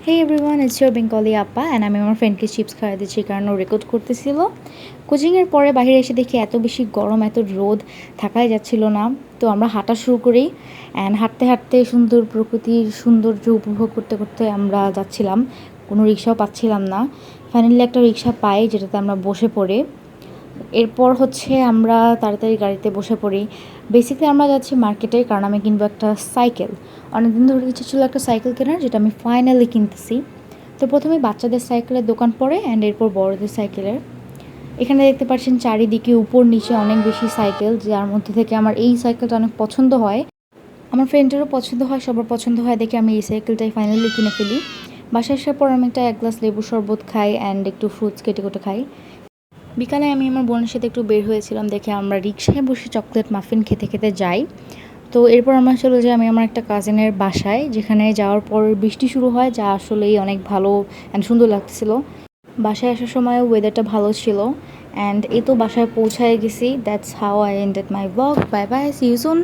Hey everyone, it's your Bengali আপা and আমি আমার ফ্রেন্ডকে চিপস খাওয়া দিচ্ছি কারণ ও রেকর্ড করতেছিল। কোচিংয়ের পরে বাইরে এসে দেখি এত বেশি গরম, এত রোদ, থাকাই যাচ্ছিল না। তো আমরা হাঁটা শুরু করি অ্যান্ড হাঁটতে হাঁটতে সুন্দর প্রকৃতির সৌন্দর্য উপভোগ করতে করতে আমরা যাচ্ছিলাম। কোনো রিক্সাও পাচ্ছিলাম না। ফাইনালি একটা রিক্সা পাই যেটাতে আমরা বসে পড়ি। এরপর হচ্ছে আমরা তাড়াতাড়ি গাড়িতে বসে পড়ি। বেসিক্যালি আমরা যাচ্ছি মার্কেটে, কারণ আমি কিনবো একটা সাইকেল। অনেকদিন ধরে ইচ্ছে ছিল একটা সাইকেল কেনার, যেটা আমি ফাইনালি কিনতেছি। তো প্রথমে বাচ্চাদের সাইকেলের দোকান পড়ে অ্যান্ড এরপর বড়দের সাইকেলের। এখানে দেখতে পাচ্ছেন চারিদিকে উপর নিচে অনেক বেশি সাইকেল, যার মধ্যে থেকে আমার এই সাইকেলটা অনেক পছন্দ হয়। আমার ফ্রেন্ডেরও পছন্দ হয়, সবার পছন্দ হয় দেখে আমি এই সাইকেলটাই ফাইনালি কিনে ফেলি। বাসায় আসার পর আমি এক গ্লাস লেবু শরবত খাই অ্যান্ড একটু ফ্রুটস কেটে কেটে খাই। বিকালে আমি আমার বোনের সাথে একটু বের হয়েছিলাম দেখে আমরা রিক্সায় বসে চকলেট মাফিন খেতে খেতে যাই। তো এরপর আমরা চলে যাই আমি আমার একটা কাজিনের বাসায়, যেখানে যাওয়ার পর বৃষ্টি শুরু হয়, যা আসলেই অনেক ভালো অ্যান্ড সুন্দর লাগছিল। বাসায় আসার সময় ওয়েদারটা ভালো ছিল অ্যান্ড এই তো বাসায় পৌঁছায় গেছি। That's how I ended my blog. Bye bye, see you soon.